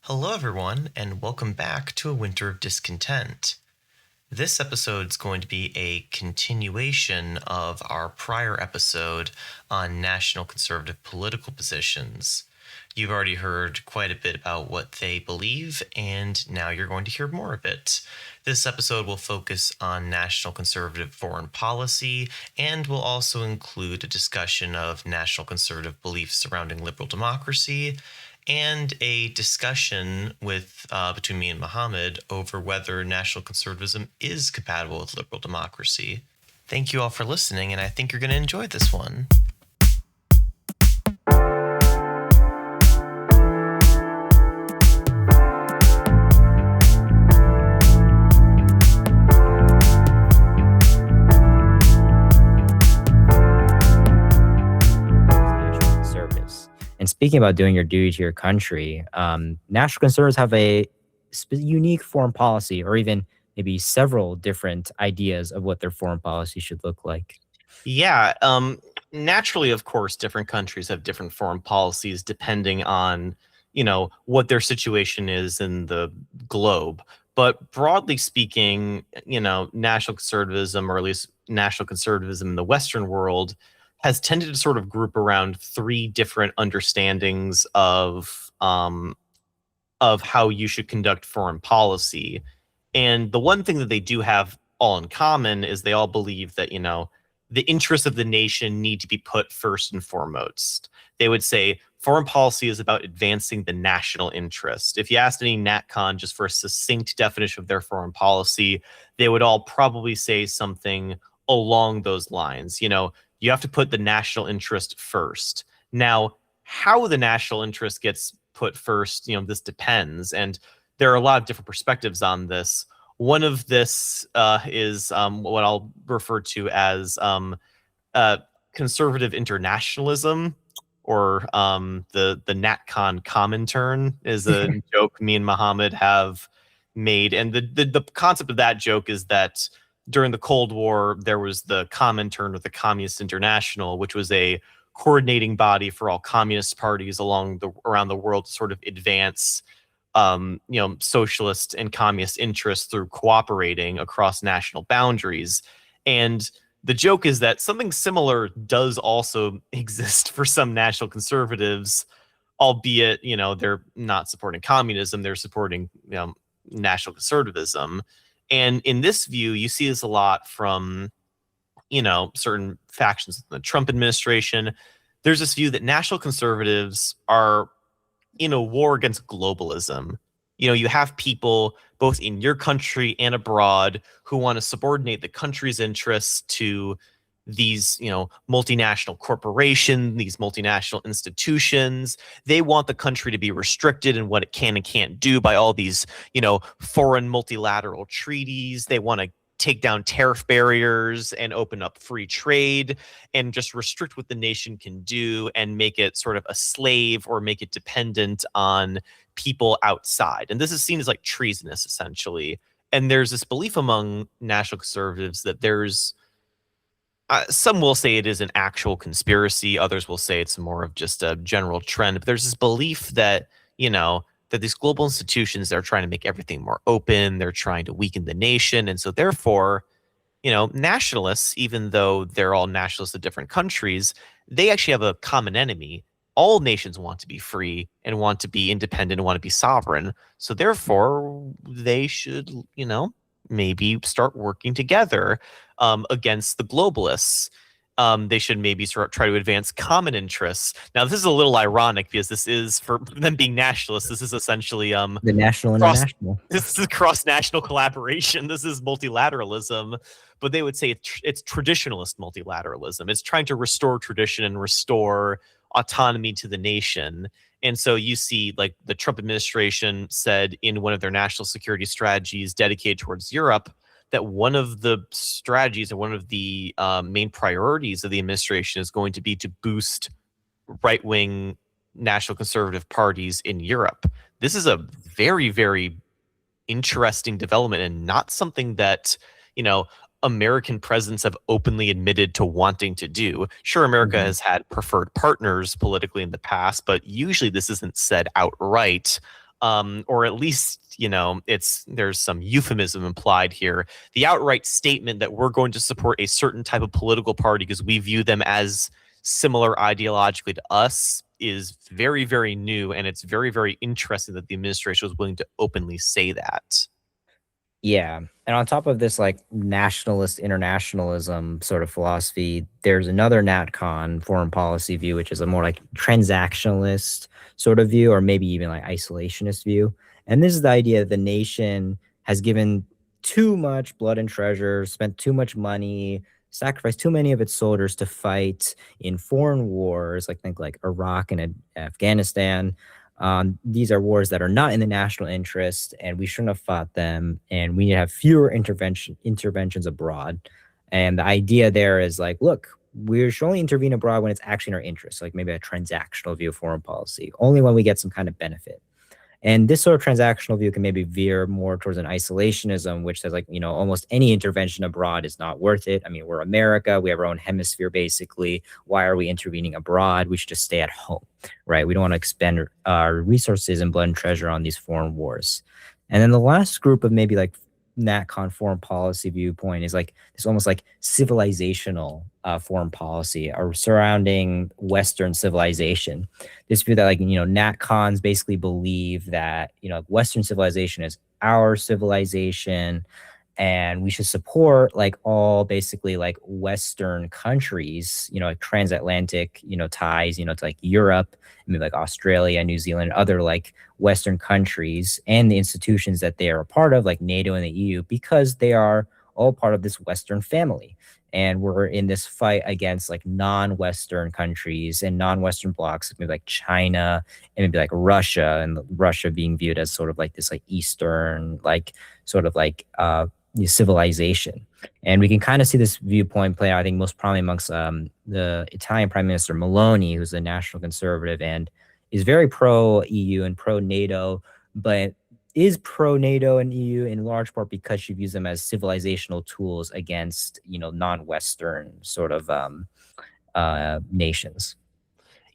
Hello, everyone, and welcome back to A Winter of Discontent. This episode is going to be a continuation of our prior episode on national conservative political positions. You've already heard quite a bit about what they believe, and now you're going to hear more of it. This episode will focus on national conservative foreign policy and will also include a discussion of national conservative beliefs surrounding liberal democracy and a discussion between me and Mohammed over whether national conservatism is compatible with liberal democracy. Thank you all for listening, and I think you're going to enjoy this one. And speaking about doing your duty to your country, national conservatives have a unique foreign policy, or even maybe several different ideas of what their foreign policy should look like. Yeah, naturally, of course, different countries have different foreign policies depending on, what their situation is in the globe. But broadly speaking, national conservatism, or at least national conservatism in the Western world, has tended to sort of group around three different understandings of how you should conduct foreign policy. And the one thing that they do have all in common is they all believe that, the interests of the nation need to be put first and foremost. They would say foreign policy is about advancing the national interest. If you asked any NatCon just for a succinct definition of their foreign policy, they would all probably say something along those lines. You have to put the national interest first. Now, how the national interest gets put first, this depends. And there are a lot of different perspectives on this. One of this is what I'll refer to as conservative internationalism, or the NatCon Comintern is a joke me and Mohammed have made. And the concept of that joke is that during the Cold War, there was the Comintern, or the Communist International, which was a coordinating body for all communist parties around the world to sort of advance socialist and communist interests through cooperating across national boundaries. And the joke is that something similar does also exist for some national conservatives, albeit, they're not supporting communism, they're supporting, national conservatism. And in this view, you see this a lot from, certain factions of the Trump administration. There's this view that national conservatives are in a war against globalism. You have people both in your country and abroad who want to subordinate the country's interests to these, multinational corporations, these multinational institutions. They want the country to be restricted in what it can and can't do by all these, foreign multilateral treaties. They want to take down tariff barriers and open up free trade and just restrict what the nation can do and make it sort of a slave or make it dependent on people outside. And this is seen as like treasonous, essentially. And there's this belief among national conservatives that there's some will say it is an actual conspiracy. Others will say it's more of just a general trend. But there's this belief that, that these global institutions, they're trying to make everything more open. They're trying to weaken the nation. And so therefore, nationalists, even though they're all nationalists of different countries, they actually have a common enemy. All nations want to be free and want to be independent and want to be sovereign. So therefore, they should, maybe start working together against the globalists. They should maybe try to advance common interests. Now, this is a little ironic because this is, for them being nationalists, this is essentially the national international. This is cross-national collaboration. This is multilateralism, but they would say it's traditionalist multilateralism. It's trying to restore tradition and restore autonomy to the nation. And so you see, like, the Trump administration said in one of their national security strategies dedicated towards Europe, that one of the strategies and one of the main priorities of the administration is going to be to boost right-wing national conservative parties in Europe. This is a very, very interesting development and not something that, American presidents have openly admitted to wanting to do. Sure, America has had preferred partners politically in the past, but usually this isn't said outright or at least there's some euphemism implied here. The outright statement that we're going to support a certain type of political party because we view them as similar ideologically to us is very, very new, and it's very, very interesting that the administration was willing to openly say that. Yeah. And on top of this, like nationalist internationalism sort of philosophy, there's another NatCon foreign policy view, which is a more like transactionalist sort of view, or maybe even like isolationist view. And this is the idea that the nation has given too much blood and treasure, spent too much money, sacrificed too many of its soldiers to fight in foreign wars, like think like Iraq and Afghanistan. These are wars that are not in the national interest, and we shouldn't have fought them. And we need to have fewer interventions abroad. And the idea there is like, look, we should only intervene abroad when it's actually in our interest, like maybe a transactional view of foreign policy, only when we get some kind of benefit. And this sort of transactional view can maybe veer more towards an isolationism, which says like, almost any intervention abroad is not worth it. I mean, we're America, we have our own hemisphere, basically. Why are we intervening abroad? We should just stay at home, right? We don't want to expend our resources and blood and treasure on these foreign wars. And then the last group of maybe like NatCon foreign policy viewpoint is like this almost like civilizational foreign policy or surrounding Western civilization. This view that like, NatCons basically believe that, Western civilization is our civilization, and we should support like all basically like Western countries, like transatlantic, ties, to like Europe, maybe like Australia, New Zealand, other like Western countries and the institutions that they are a part of, like NATO and the EU, because they are all part of this Western family. And we're in this fight against like non-Western countries and non-Western blocs, maybe like China and maybe like Russia, and Russia being viewed as sort of like this like Eastern, like sort of like civilization. And we can kind of see this viewpoint play out, I think, most prominently amongst the Italian Prime Minister Meloni, who's a national conservative and is very pro-EU and pro-NATO, but is pro-NATO and EU in large part because she views them as civilizational tools against, non-Western sort of nations.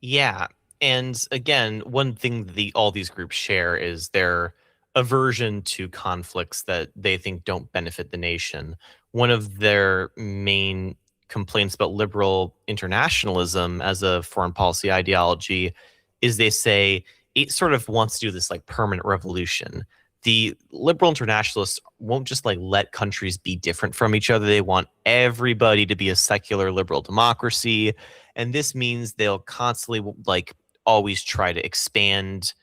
Yeah. And again, one thing all these groups share is their aversion to conflicts that they think don't benefit the nation. One of their main complaints about liberal internationalism as a foreign policy ideology is they say it sort of wants to do this like permanent revolution. The liberal internationalists won't just like let countries be different from each other. They want everybody to be a secular liberal democracy. And this means they'll constantly like always try to expand,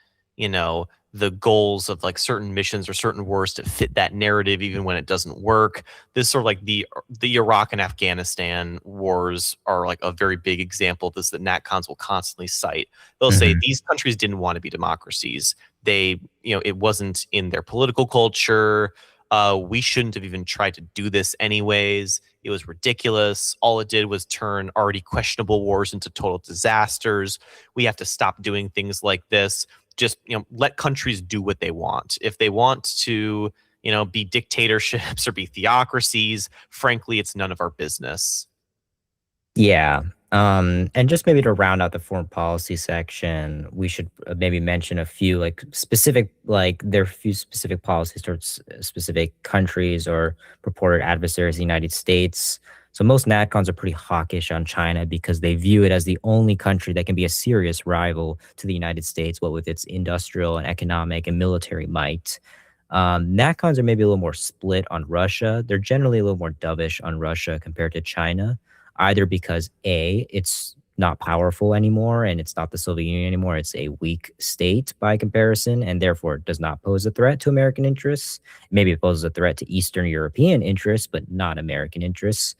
the goals of like certain missions or certain wars to fit that narrative, even when it doesn't work. This sort of like the Iraq and Afghanistan wars are like a very big example of this that NatCons will constantly cite. They'll say these countries didn't want to be democracies. They, it wasn't in their political culture. We shouldn't have even tried to do this anyways. It was ridiculous. All it did was turn already questionable wars into total disasters. We have to stop doing things like this. Just, let countries do what they want. If they want to, be dictatorships or be theocracies, frankly, it's none of our business. Yeah. And just maybe to round out the foreign policy section, we should maybe mention a few like specific, like there are a few specific policies towards specific countries or purported adversaries of the United States. So most NatCons are pretty hawkish on China because they view it as the only country that can be a serious rival to the United States, what with its industrial and economic and military might. NatCons are maybe a little more split on Russia. They're generally a little more dovish on Russia compared to China, either because A, it's not powerful anymore and it's not the Soviet Union anymore. It's a weak state by comparison, and therefore it does not pose a threat to American interests. Maybe it poses a threat to Eastern European interests, but not American interests.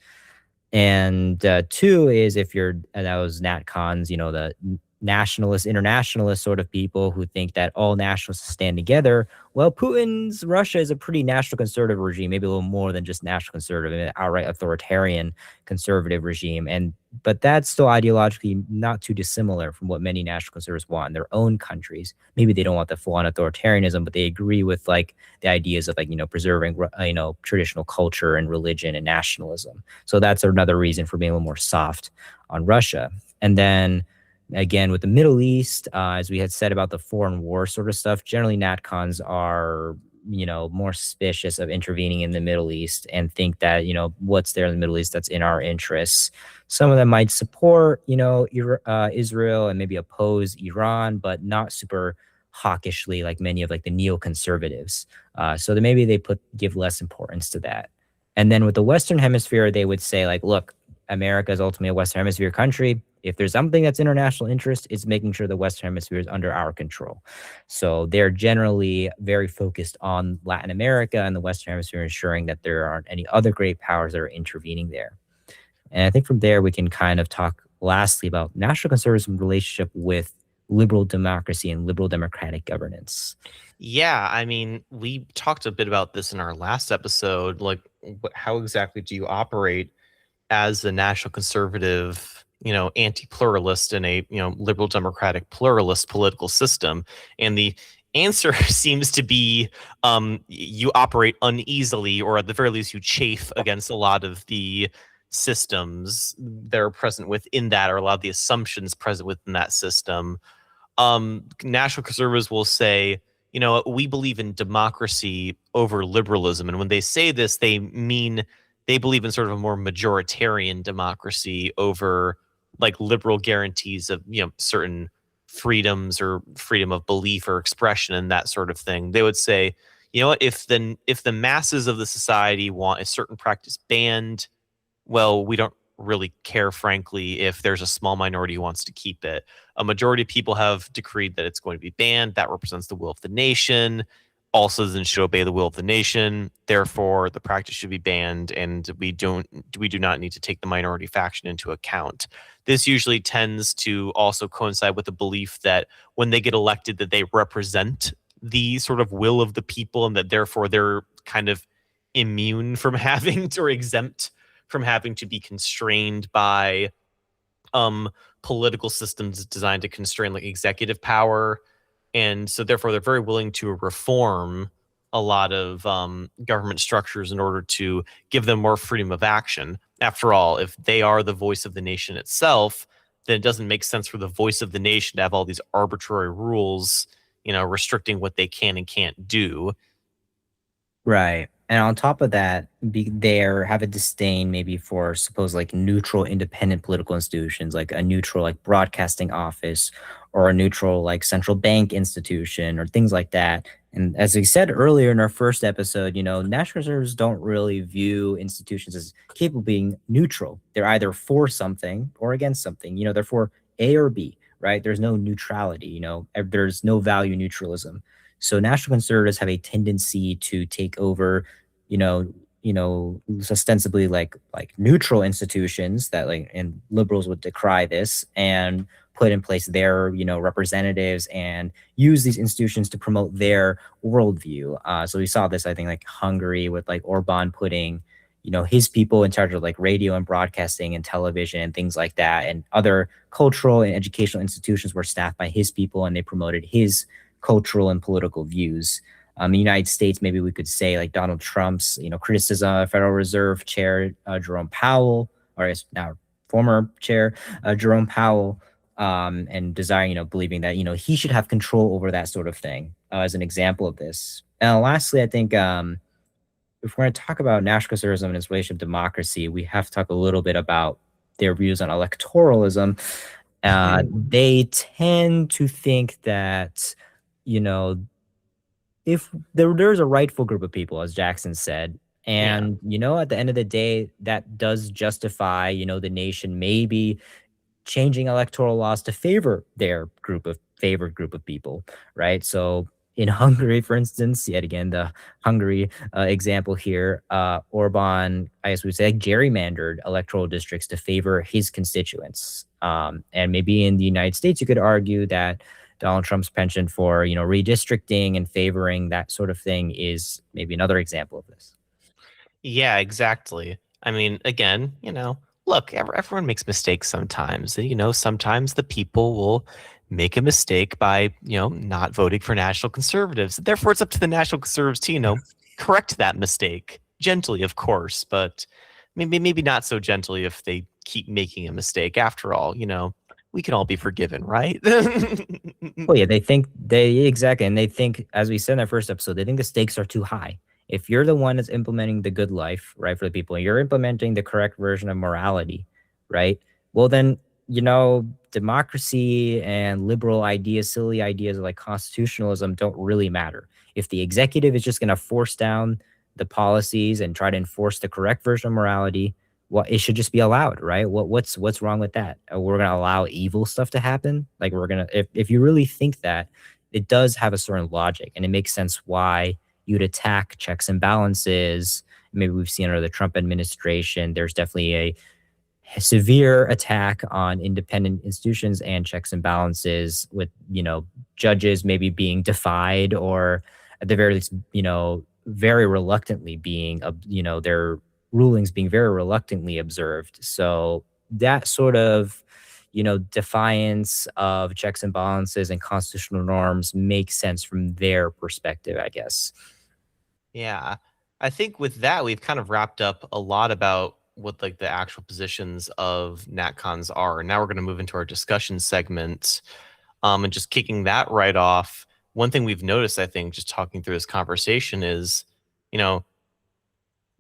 And two is if you're those NatCons, the nationalist, internationalist sort of people who think that all nationalists stand together. Well, Putin's Russia is a pretty national conservative regime, maybe a little more than just national conservative, an outright authoritarian conservative regime. But that's still ideologically not too dissimilar from what many national conservatives want in their own countries. Maybe they don't want the full-on authoritarianism, but they agree with like the ideas of like, preserving, traditional culture and religion and nationalism. So that's another reason for being a little more soft on Russia. And then Again, with the Middle East, as we had said about the foreign war sort of stuff, generally NatCons are, more suspicious of intervening in the Middle East and think that, what's there in the Middle East that's in our interests. Some of them might support, Israel and maybe oppose Iran, but not super hawkishly like many of like the neoconservatives. So that maybe they give less importance to that. And then with the Western Hemisphere, they would say like, look, America is ultimately a Western Hemisphere country. If there's something that's international interest, it's making sure the Western Hemisphere is under our control. So they're generally very focused on Latin America and the Western Hemisphere, ensuring that there aren't any other great powers that are intervening there. And I think from there, we can kind of talk lastly about national conservatism relationship with liberal democracy and liberal democratic governance. Yeah, I mean, we talked a bit about this in our last episode. Like, how exactly do you operate as a national conservative, anti-pluralist in a, liberal democratic pluralist political system? And the answer seems to be you operate uneasily, or at the very least, you chafe against a lot of the systems that are present within that, or a lot of the assumptions present within that system. National conservatives will say, we believe in democracy over liberalism. And when they say this, they mean they believe in sort of a more majoritarian democracy over like liberal guarantees of, certain freedoms or freedom of belief or expression and that sort of thing. They would say, if the masses of the society want a certain practice banned, well, we don't really care, frankly, if there's a small minority who wants to keep it. A majority of people have decreed that it's going to be banned. That represents the will of the nation. All citizens should obey the will of the nation. Therefore, the practice should be banned, and we do not need to take the minority faction into account. This usually tends to also coincide with the belief that when they get elected, that they represent the sort of will of the people, and that therefore they're kind of immune from having to, or exempt from having to be constrained by political systems designed to constrain like executive power. And so therefore they're very willing to reform a lot of government structures in order to give them more freedom of action. After all, if they are the voice of the nation itself, then it doesn't make sense for the voice of the nation to have all these arbitrary rules, restricting what they can and can't do. Right. And on top of that, they have a disdain maybe for suppose like neutral, independent political institutions, like a neutral like broadcasting office or a neutral like central bank institution or things like that. And as we said earlier in our first episode, national conservatives don't really view institutions as capable of being neutral. They're either for something or against something. They're for A or B, right? There's no neutrality, there's no value neutralism. So national conservatives have a tendency to take over, ostensibly like neutral institutions that and liberals would decry this and put in place their, representatives and use these institutions to promote their worldview. So we saw this, I think, like Hungary with like Orban putting, his people in charge of like radio and broadcasting and television and things like that. And other cultural and educational institutions were staffed by his people and they promoted his cultural and political views. The United States, maybe we could say like Donald Trump's, criticism of Federal Reserve Chair Jerome Powell, or now former Chair Jerome Powell, and desiring, believing that, he should have control over that sort of thing as an example of this. And lastly, I think if we're going to talk about national conservatism and its relationship to democracy, we have to talk a little bit about their views on electoralism. They tend to think that, if there's a rightful group of people, as Jackson said, and, at the end of the day, that does justify, the nation maybe changing electoral laws to favor their favored group of people, right? So in Hungary, for instance, yet again, the Hungary example here, Orban, I guess we would say, like, gerrymandered electoral districts to favor his constituents. And maybe in the United States, you could argue that Donald Trump's penchant for, redistricting and favoring that sort of thing is maybe another example of this. Yeah, exactly. I mean, again, look, everyone makes mistakes sometimes. Sometimes the people will make a mistake by, not voting for national conservatives. Therefore, it's up to the national conservatives to, correct that mistake gently, of course, but maybe not so gently if they keep making a mistake. After all, we can all be forgiven, right? Oh yeah, exactly, and they think, as we said in our first episode, they think the stakes are too high. If you're the one that's implementing the good life, right, for the people, and you're implementing the correct version of morality, right? Well, then, democracy and liberal ideas, silly ideas like constitutionalism don't really matter. If the executive is just going to force down the policies and try to enforce the correct version of morality, well, it should just be allowed, right? What's wrong with that? We're gonna allow evil stuff to happen? Like we're gonna if you really think that, it does have a certain logic, and it makes sense why you'd attack checks and balances. Maybe we've seen under the Trump administration, there's definitely a severe attack on independent institutions and checks and balances, with judges maybe being defied, or at the very least very reluctantly being their rulings being very reluctantly observed. So that sort of defiance of checks and balances and constitutional norms makes sense from their perspective, I guess. Yeah. I think with that, we've kind of wrapped up a lot about what like the actual positions of NatCons are. And now we're going to move into our discussion segment. And just kicking that right off, one thing we've noticed, I think, just talking through this conversation is,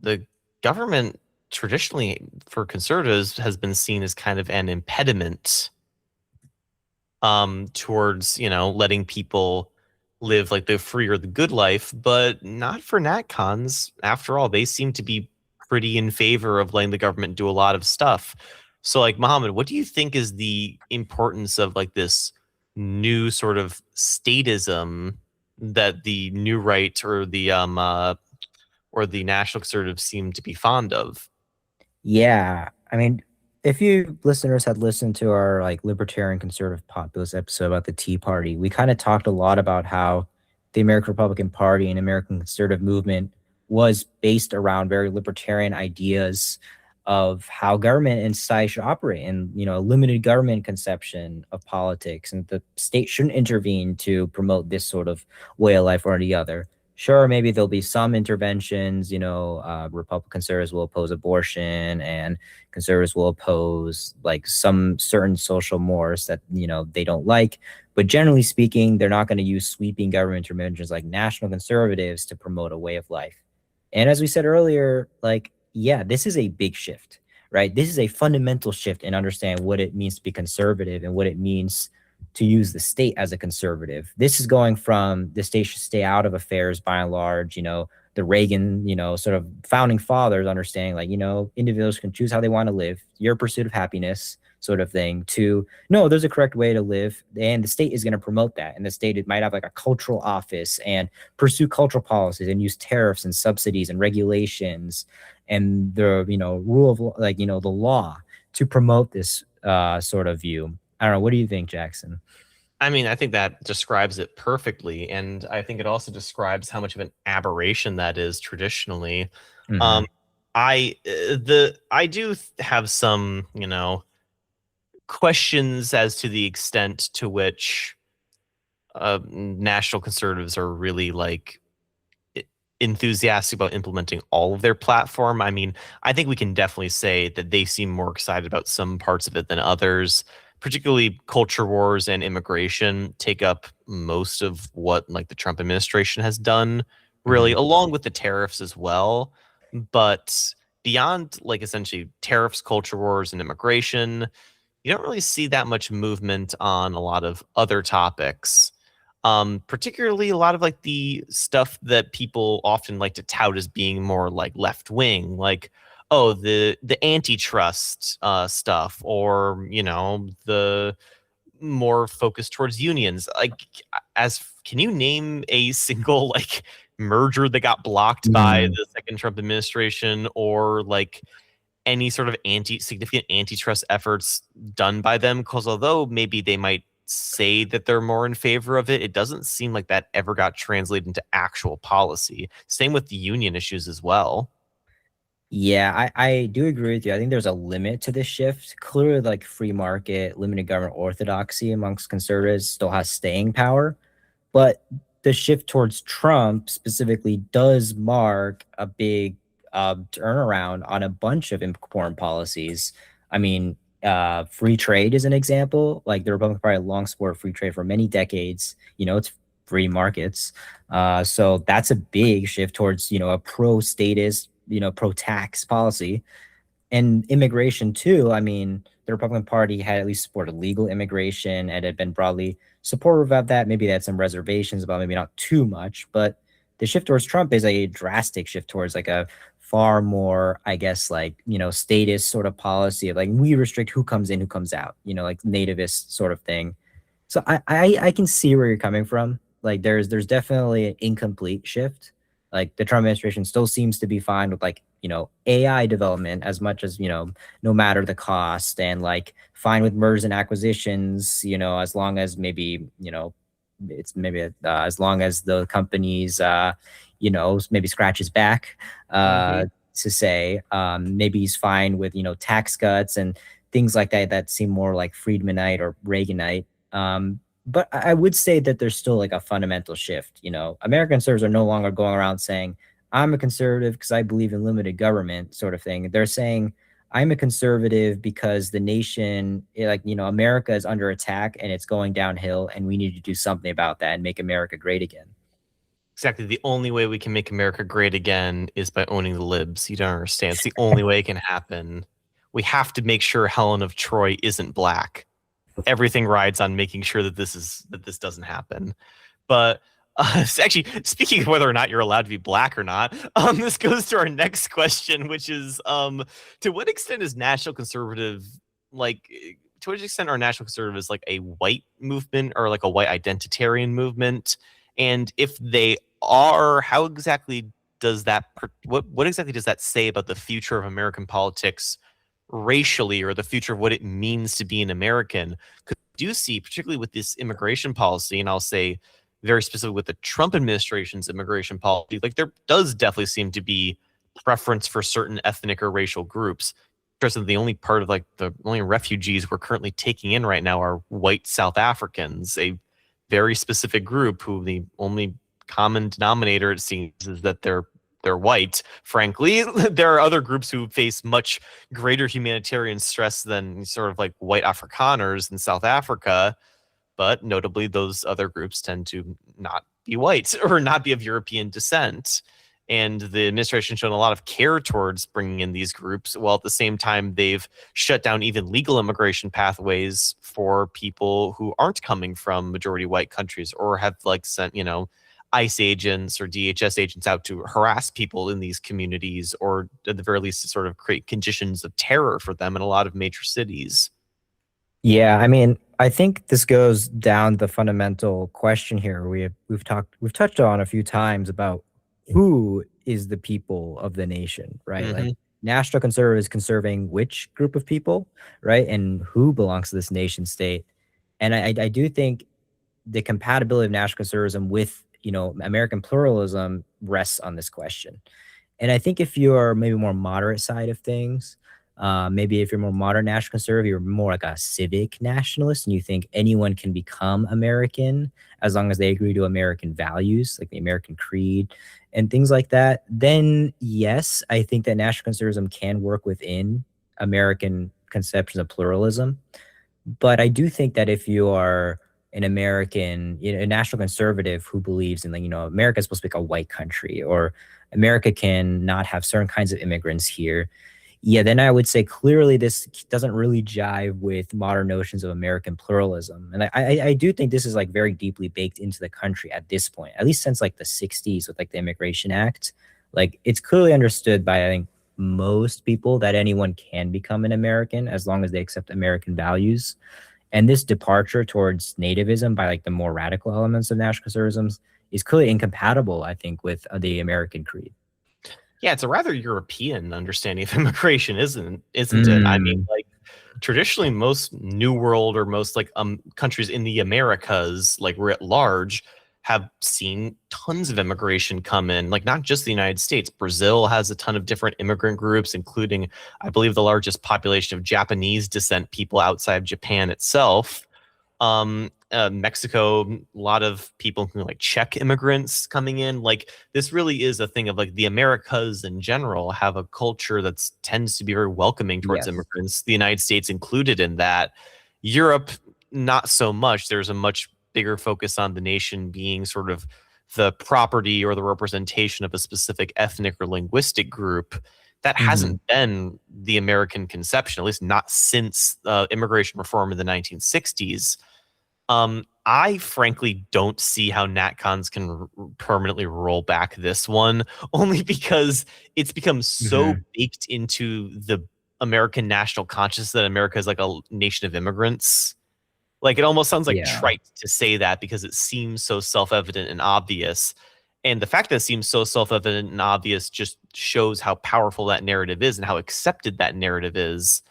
the government traditionally for conservatives has been seen as kind of an impediment towards, letting people live like the free or the good life, but not for NatCons. After all, they seem to be pretty in favor of letting the government do a lot of stuff. So like, Mohammed, what do you think is the importance of like this new sort of statism that the new right or the national conservatives seem to be fond of? Yeah, I mean, if you listeners had listened to our like libertarian conservative populist episode about the Tea Party, we kind of talked a lot about how the American Republican Party and American conservative movement was based around very libertarian ideas of how government and society should operate, and a limited government conception of politics, and the state shouldn't intervene to promote this sort of way of life or the other. Sure, maybe there'll be some interventions. Republican conservatives will oppose abortion, and conservatives will oppose like some certain social mores that they don't like. But generally speaking, they're not going to use sweeping government interventions like national conservatives to promote a way of life. And as we said earlier, like, yeah, this is a big shift, right? This is a fundamental shift in understanding what it means to be conservative and what it means to use the state as a conservative. This is going from the state should stay out of affairs by and large, the Reagan, sort of founding fathers understanding like, individuals can choose how they want to live, your pursuit of happiness sort of thing, to no, there's a correct way to live, and the state is going to promote that. And the state, it might have like a cultural office and pursue cultural policies and use tariffs and subsidies and regulations and the rule of like the law to promote this sort of view. I don't know. What do you think, Jackson? I mean, I think that describes it perfectly, and I think it also describes how much of an aberration that is traditionally. Mhm. I do have some, questions as to the extent to which national conservatives are really like enthusiastic about implementing all of their platform. I mean, I think we can definitely say that they seem more excited about some parts of it than others. Particularly culture wars and immigration take up most of what like the Trump administration has done, really, Mhm. along with the tariffs as well. But beyond like essentially tariffs, culture wars, and immigration, you don't really see that much movement on a lot of other topics. Particularly a lot of like the stuff that people often like to tout as being more like left wing, like oh the antitrust stuff, or the more focused towards unions. Like, as can you name a single like merger that got blocked by Mm. the second Trump administration, or like any sort of significant antitrust efforts done by them? Because although maybe they might say that they're more in favor of it, it doesn't seem like that ever got translated into actual policy. Same with the union issues as well. Yeah, I do agree with you. I think there's a limit to this shift. Clearly, like free market, limited government orthodoxy amongst conservatives still has staying power. But the shift towards Trump specifically does mark a big turnaround on a bunch of important policies. I mean, free trade is an example. Like the Republican Party long supported free trade for many decades. It's free markets. So that's a big shift towards, a pro-status, pro-tax policy. And immigration too. I mean, the Republican Party had at least supported legal immigration and had been broadly supportive of that. Maybe they had some reservations about maybe not too much, but the shift towards Trump is a drastic shift towards like a far more, I guess, like, status sort of policy of like we restrict who comes in, who comes out, like nativist sort of thing. So I can see where you're coming from. Like there's definitely an incomplete shift. Like the Trump administration still seems to be fine with like, AI development as much as, no matter the cost, and like fine with mergers and acquisitions, as long as maybe, it's maybe as long as the companies, maybe scratches back to say, maybe he's fine with, tax cuts and things like that seem more like Friedmanite or Reaganite. But I would say that there's still like a fundamental shift. American conservatives are no longer going around saying, I'm a conservative because I believe in limited government sort of thing. They're saying, I'm a conservative because the nation, America is under attack and it's going downhill, and we need to do something about that and make America great again. Exactly. The only way we can make America great again is by owning the libs. You don't understand. It's the only way it can happen. We have to make sure Helen of Troy isn't black. Everything rides on making sure that this doesn't happen. But actually, speaking of whether or not you're allowed to be black or not, this goes to our next question, which is, to what extent is national conservative, to what extent are national conservatives like a white movement or like a white identitarian movement? And if they are, how exactly does that, what exactly does that say about the future of American politics racially, or the future of what it means to be an American? Because we do see, particularly with this immigration policy, and I'll say very specific with the Trump administration's immigration policy, like there does definitely seem to be preference for certain ethnic or racial groups. The only part of like the only refugees we're currently taking in right now are white South Africans, a very specific group who the only common denominator, it seems, is that they're white. Frankly, there are other groups who face much greater humanitarian stress than sort of like white Afrikaners in South Africa. But notably, those other groups tend to not be white or not be of European descent. And the administration shown a lot of care towards bringing in these groups, while at the same time they've shut down even legal immigration pathways for people who aren't coming from majority white countries, or have like sent, ICE agents or DHS agents out to harass people in these communities, or at the very least to sort of create conditions of terror for them in a lot of major cities. Yeah, I mean, I think this goes down the fundamental question here. We've touched on a few times about who is the people of the nation, right? Mm-hmm. Like national conservatives conserving which group of people, right? And who belongs to this nation state. And I do think the compatibility of national conservatism with, American pluralism rests on this question. And I think if you're maybe more moderate side of things, maybe if you're more modern national conservative, you're more like a civic nationalist, and you think anyone can become American as long as they agree to American values, like the American creed and things like that, then yes, I think that national conservatism can work within American conceptions of pluralism. But I do think that if you are an American, a national conservative who believes in, like, America is supposed to be like a white country, or America can not have certain kinds of immigrants here, yeah, then I would say clearly this doesn't really jive with modern notions of American pluralism. And I do think this is like very deeply baked into the country at this point, at least since like the 60s with like the Immigration Act. Like it's clearly understood by, I think, most people that anyone can become an American as long as they accept American values. And this departure towards nativism by like the more radical elements of national conservatism is clearly incompatible, I think, with the American creed. Yeah, it's a rather European understanding of immigration, isn't it? I mean, like traditionally, most New World or most like countries in the Americas, like writ large, have seen tons of immigration come in. Like not just the United States. Brazil has a ton of different immigrant groups, including, I believe, the largest population of Japanese descent people outside of Japan itself. Mexico, a lot of people who like Czech immigrants coming in. Like this really is a thing of like the Americas in general have a culture that tends to be very welcoming towards Yes. immigrants. The United States included in that. Europe, not so much. There's a much bigger focus on the nation being sort of the property or the representation of a specific ethnic or linguistic group. That hasn't been the American conception, at least not since immigration reform in the 1960s. I frankly don't see how NatCons can permanently roll back this one, only because it's become so baked into the American national consciousness that America is like a nation of immigrants. Like it almost sounds like Yeah. trite to say that because it seems so self-evident and obvious. And the fact that it seems so self-evident and obvious just shows how powerful that narrative is and how accepted that narrative is.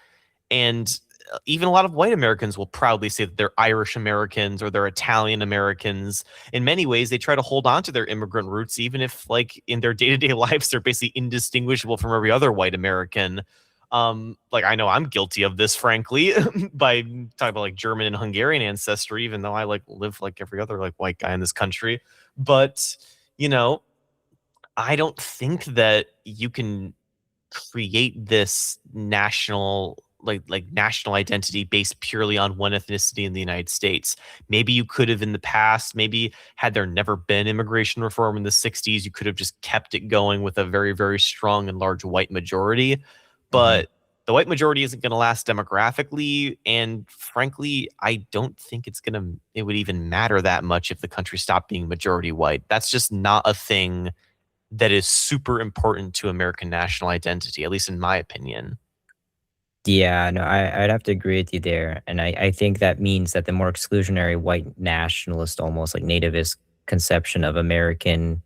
And even a lot of white Americans will proudly say that they're Irish Americans or they're Italian Americans. In many ways, they try to hold on to their immigrant roots, even if, like, in their day-to-day lives, they're basically indistinguishable from every other white American. Like, I know I'm guilty of this, frankly, by talking about like German and Hungarian ancestry, even though I like live like every other like white guy in this country. But, you know, I don't think that you can create this national national identity based purely on one ethnicity in the United States. Maybe you could have in the past, maybe had there never been immigration reform in the 60s, you could have just kept it going with a very, very strong and large white majority. But the white majority isn't going to last demographically. And frankly, I don't think it would even matter that much if the country stopped being majority white. That's just not a thing that is super important to American national identity, at least in my opinion. Yeah, no, I'd have to agree with you there. And I think that means that the more exclusionary white nationalist, almost like nativist conception of American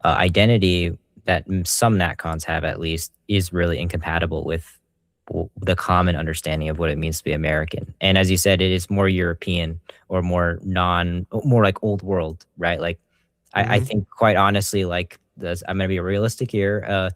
identity that some NatCons have at least is really incompatible with the common understanding of what it means to be American. And as you said, it is more European or more like old world, right? Like I think quite honestly, like I'm going to be realistic here.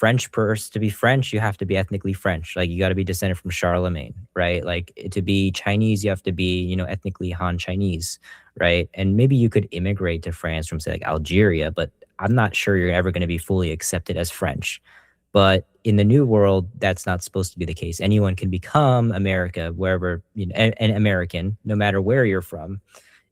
To be French, you have to be ethnically French. Like you got to be descended from Charlemagne, right? Like to be Chinese, you have to be, ethnically Han Chinese, right? And maybe you could immigrate to France from say like Algeria, but I'm not sure you're ever going to be fully accepted as French. But in the new world, that's not supposed to be the case. Anyone can become America wherever, an American, no matter where you're from.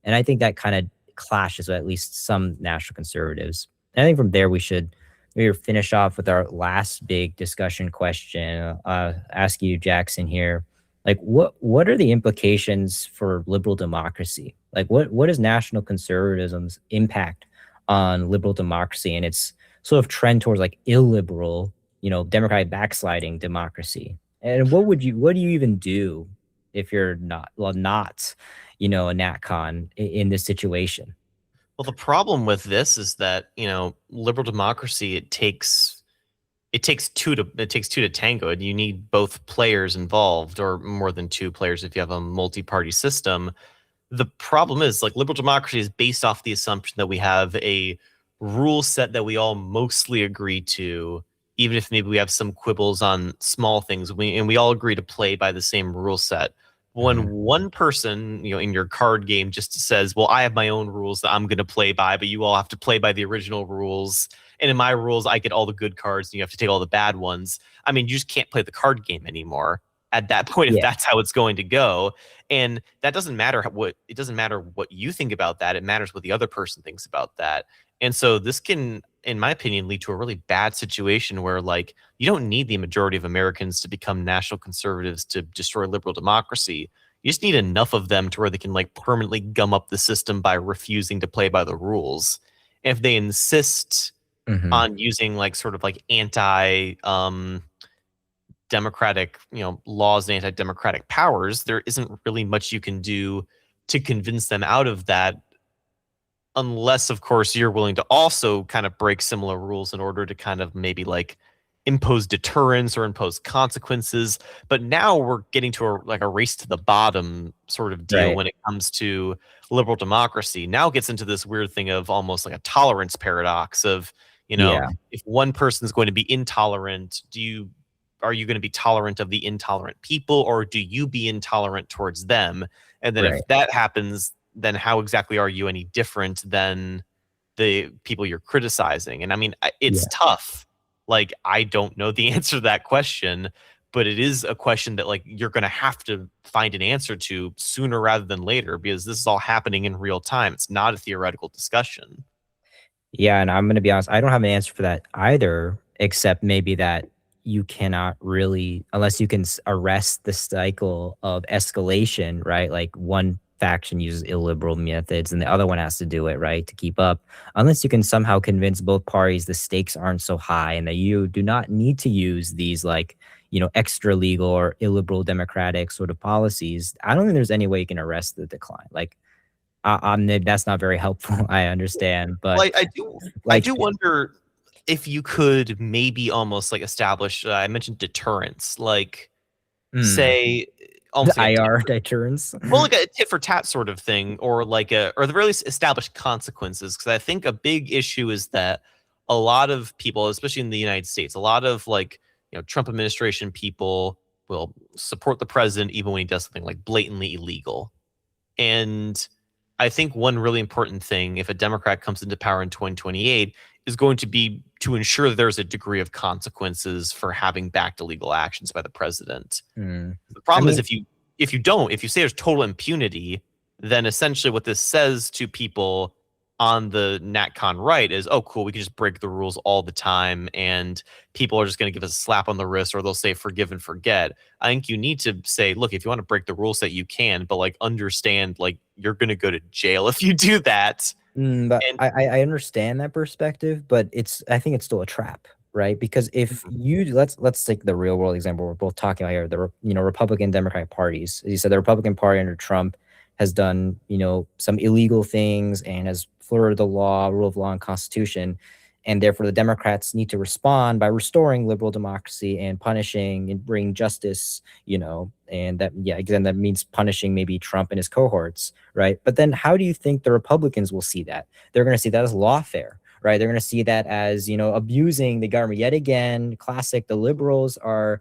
And I think that kind of clashes with at least some national conservatives. And I think from there we should maybe finish off with our last big discussion question. Ask you, Jackson, here. Like, what are the implications for liberal democracy? Like, what is national conservatism's impact on liberal democracy and its sort of trend towards like illiberal, democratic backsliding democracy? And what do you even do if you're not, a NatCon in this situation? Well, the problem with this is that, liberal democracy, it takes two to tango, and you need both players involved, or more than two players if you have a multi-party system. The problem is, like, liberal democracy is based off the assumption that we have a rule set that we all mostly agree to, even if maybe we have some quibbles on small things. We all agree to play by the same rule set. When one person, in your card game just says, well, I have my own rules that I'm going to play by, but you all have to play by the original rules. And in my rules, I get all the good cards and you have to take all the bad ones. I mean, you just can't play the card game anymore at that point if that's how it's going to go. And that doesn't matter what you think about that. It matters what the other person thinks about that. And so this can, in my opinion, lead to a really bad situation where, like, you don't need the majority of Americans to become national conservatives to destroy liberal democracy. You just need enough of them to where they can, like, permanently gum up the system by refusing to play by the rules. And if they insist on using like sort of like anti democratic, laws and anti-democratic powers, there isn't really much you can do to convince them out of that, unless, of course, you're willing to also kind of break similar rules in order to kind of maybe like impose deterrence or impose consequences. But now we're getting to a race to the bottom sort of deal when it comes to liberal democracy. Now it gets into this weird thing of almost like a tolerance paradox of, if one person is going to be intolerant, are you going to be tolerant of the intolerant people, or do you be intolerant towards them? And then Right. if that happens, then how exactly are you any different than the people you're criticizing? And I mean, it's Yeah. tough. Like, I don't know the answer to that question, but it is a question that like you're going to have to find an answer to sooner rather than later, because this is all happening in real time. It's not a theoretical discussion. Yeah, and I'm gonna be honest, I don't have an answer for that either, except maybe that you cannot really, unless you can arrest the cycle of escalation, right? Like one faction uses illiberal methods and the other one has to do it, right, to keep up. Unless you can somehow convince both parties the stakes aren't so high and that you do not need to use these like, extra legal or illiberal democratic sort of policies. I don't think there's any way you can arrest the decline. Like, that's not very helpful. I understand, but Well, I like, do wonder if you could maybe almost like establish. I mentioned deterrence, like mm, say the almost like a tit, IR deterrence. well, like a tit for tat sort of thing, or like or the very least establish consequences. Because I think a big issue is that a lot of people, especially in the United States, a lot of like Trump administration people will support the president even when he does something like blatantly illegal. And I think one really important thing, if a Democrat comes into power in 2028, is going to be to ensure that there's a degree of consequences for having backed illegal actions by the president. Mm. The I problem is mean, if you say there's total impunity, then essentially what this says to people on the NatCon right is, oh, cool, we can just break the rules all the time, and people are just going to give us a slap on the wrist, or they'll say forgive and forget. I think you need to say, look, if you want to break the rules, that you can, but like understand, like you're going to go to jail if you do that. but And I understand that perspective, but I think it's still a trap, right? Because if you let's take the real world example we're both talking about here, the Republican Democratic parties. As you said, the Republican Party under Trump has done some illegal things and has flirted the law, rule of law, and constitution. And therefore, the Democrats need to respond by restoring liberal democracy and punishing and bringing justice, and that, yeah, again, that means punishing maybe Trump and his cohorts, right? But then how do you think the Republicans will see that? They're going to see that as lawfare, right? They're going to see that as, abusing the government yet again. Classic, the liberals are,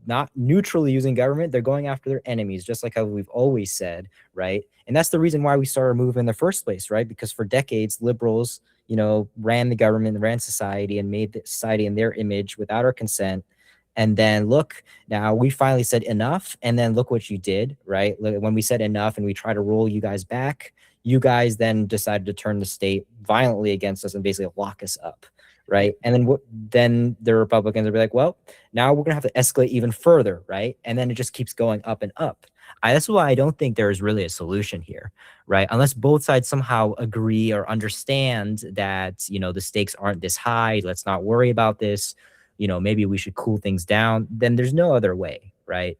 not neutrally using government. They're going after their enemies, just like how we've always said, right? And that's the reason why we started a movement in the first place, right? Because for decades, liberals, ran the government, ran society, and made the society in their image without our consent. And then look, now we finally said enough. And then look what you did, right? When we said enough and we try to roll you guys back, you guys then decided to turn the state violently against us and basically lock us up, right? And then the Republicans will be like, well, now we're gonna have to escalate even further, right? And then it just keeps going up and up. That's why I don't think there is really a solution here, right? Unless both sides somehow agree or understand that, the stakes aren't this high. Let's not worry about this. Maybe we should cool things down. Then there's no other way, right?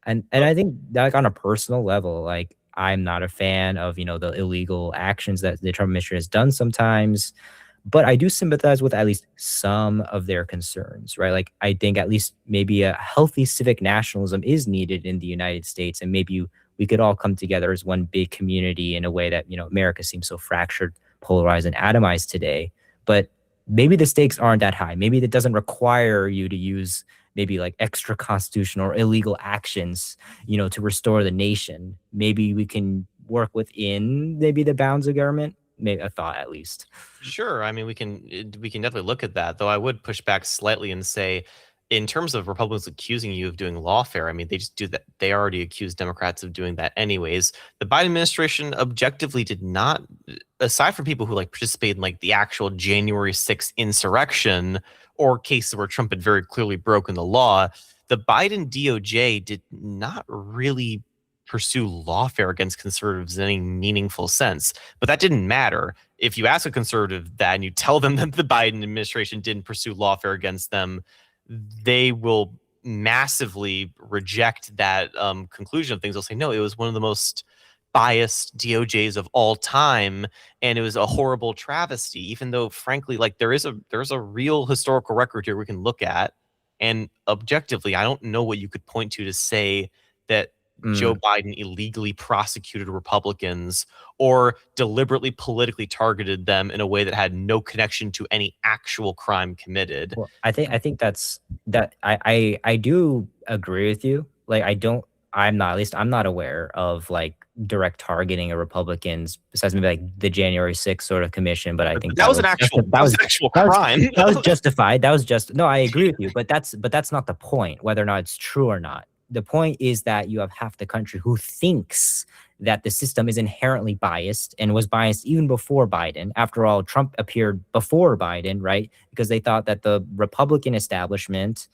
And I think that, like, on a personal level, like, I'm not a fan of, the illegal actions that the Trump administration has done sometimes, but I do sympathize with at least some of their concerns, right? Like, I think at least maybe a healthy civic nationalism is needed in the United States, and maybe we could all come together as one big community in a way that, America seems so fractured, polarized, and atomized today. But maybe the stakes aren't that high. Maybe that doesn't require you to use maybe like extra constitutional or illegal actions, to restore the nation. Maybe we can work within maybe the bounds of government. Maybe a thought, at least. sure, I mean, we can definitely look at that. Though I would push back slightly and say, in terms of Republicans accusing you of doing lawfare, I mean, they just do that. They already accused Democrats of doing that anyways. The Biden administration objectively did not, aside from people who like participated in like the actual January 6th insurrection or cases where Trump had very clearly broken the law, the Biden DOJ did not really pursue lawfare against conservatives in any meaningful sense. But that didn't matter. If you ask a conservative that and you tell them that the Biden administration didn't pursue lawfare against them, they will massively reject that conclusion of things. They'll say, no, it was one of the most biased DOJs of all time, and it was a horrible travesty. Even though, frankly, like there's a real historical record here we can look at, and objectively, I don't know what you could point to say that Joe Mm. Biden illegally prosecuted Republicans or deliberately politically targeted them in a way that had no connection to any actual crime committed. Well, I think I do agree with you. Like, I don't I'm not aware of like direct targeting of Republicans besides maybe like the January 6th sort of commission. But I think that was an actual crime. That was justified. No, I agree with you, but that's not the point, whether or not it's true or not. The point is that you have half the country who thinks that the system is inherently biased and was biased even before Biden. After all, Trump appeared before Biden, right? Because they thought that the Republican establishment,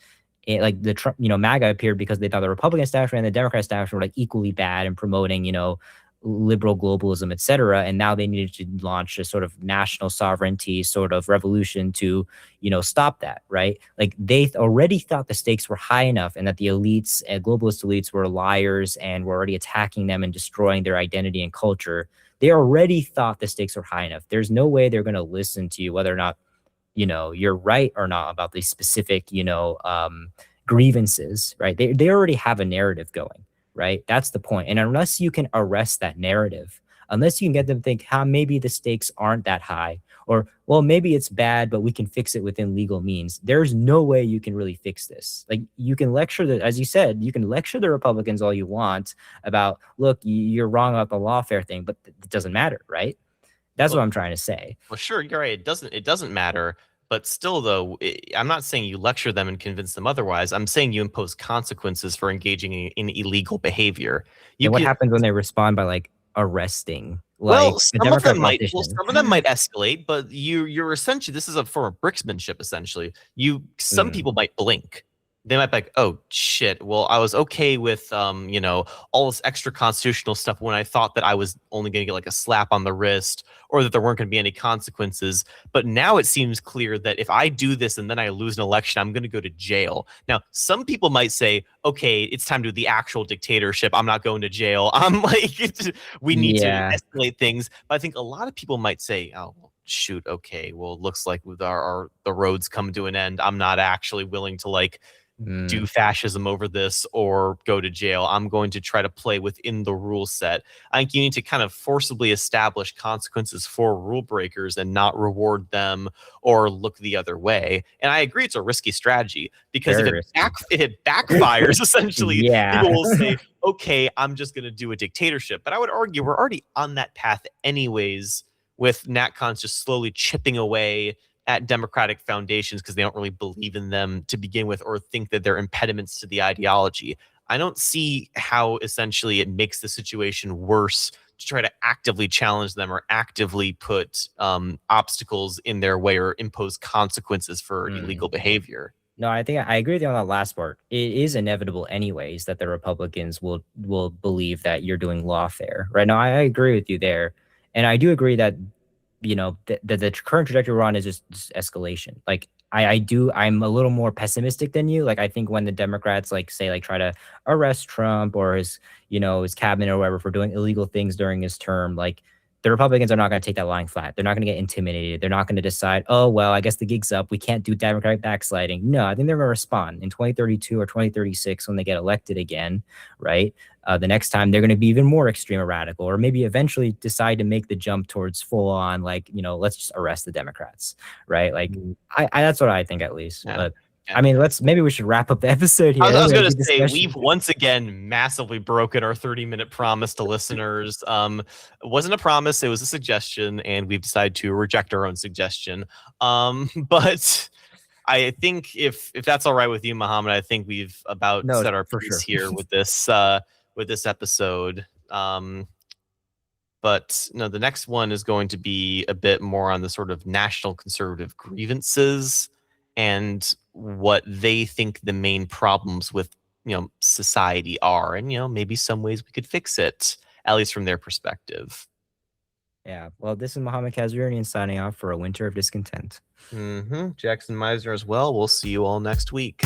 like the Trump, MAGA appeared because they thought the Republican establishment and the Democrat establishment were like equally bad in promoting, liberal globalism, etc. And now they needed to launch a sort of national sovereignty sort of revolution to, stop that, right? Like they already thought the stakes were high enough and that the elites, globalist elites were liars and were already attacking them and destroying their identity and culture. They already thought the stakes were high enough. There's no way they're going to listen to you, whether or not you're right or not about these specific, grievances, right? They already have a narrative going, right? That's the point. And unless you can arrest that narrative, unless you can get them to think, maybe the stakes aren't that high, or, well, maybe it's bad, but we can fix it within legal means. There's no way you can really fix this. Like you can lecture as you said, you can lecture the Republicans all you want about, look, you're wrong about the lawfare thing, but it doesn't matter, right? That's what I'm trying to say. Well, sure, you're right. It doesn't matter. But still, though, I'm not saying you lecture them and convince them otherwise. I'm saying you impose consequences for engaging in illegal behavior. And what happens when they respond by like arresting? Some of them might escalate, but you're essentially, this is a form of bricksmanship. Essentially, some people might blink. They might be like, oh shit, well, I was okay with all this extra constitutional stuff when I thought that I was only going to get like a slap on the wrist or that there weren't going to be any consequences. But now it seems clear that if I do this and then I lose an election, I'm going to go to jail. Now, some people might say, okay, it's time to do the actual dictatorship. I'm not going to jail. I'm like, we need to escalate things. But I think a lot of people might say, oh, shoot, okay, well, it looks like with the roads come to an end. I'm not actually willing to like do fascism over this or go to jail. I'm going to try to play within the rule set. I think you need to kind of forcibly establish consequences for rule breakers and not reward them or look the other way. And I agree it's a risky strategy because if it backfires, essentially, people will say, okay, I'm just going to do a dictatorship. But I would argue we're already on that path anyways, with NatCons just slowly chipping away at democratic foundations because they don't really believe in them to begin with or think that they're impediments to the ideology. I don't see how essentially it makes the situation worse to try to actively challenge them or actively put obstacles in their way or impose consequences for illegal behavior. No, I think I agree with you on that last part. It is inevitable anyways that the Republicans will believe that you're doing lawfare, right? No, I agree with you there. And I do agree that the current trajectory we're on is just escalation. Like I'm a little more pessimistic than you. Like I think when the Democrats try to arrest Trump or his cabinet or whatever for doing illegal things during his term, like the Republicans are not going to take that lying flat. They're not going to get intimidated. They're not going to decide, oh, well, I guess the gig's up. We can't do Democratic backsliding. No, I think they're going to respond in 2032 or 2036 when they get elected again, right? The next time they're going to be even more extreme or radical, or maybe eventually decide to make the jump towards full on, let's just arrest the Democrats, right? Like I that's what I think at least. Yeah. But I mean, maybe we should wrap up the episode here. I was going to say, we've once again massively broken our 30-minute promise to listeners. It wasn't a promise, it was a suggestion, and we've decided to reject our own suggestion. But I think if that's all right with you, Muhammad, I think we've about set our piece here with this episode. But the next one is going to be a bit more on the sort of national conservative grievances and what they think the main problems with society are, and maybe some ways we could fix it, at least from their perspective. Yeah, well, this is Muhammad Kazurian signing off for A Winter of Discontent. Jackson Meisner as well. We'll see you all next week.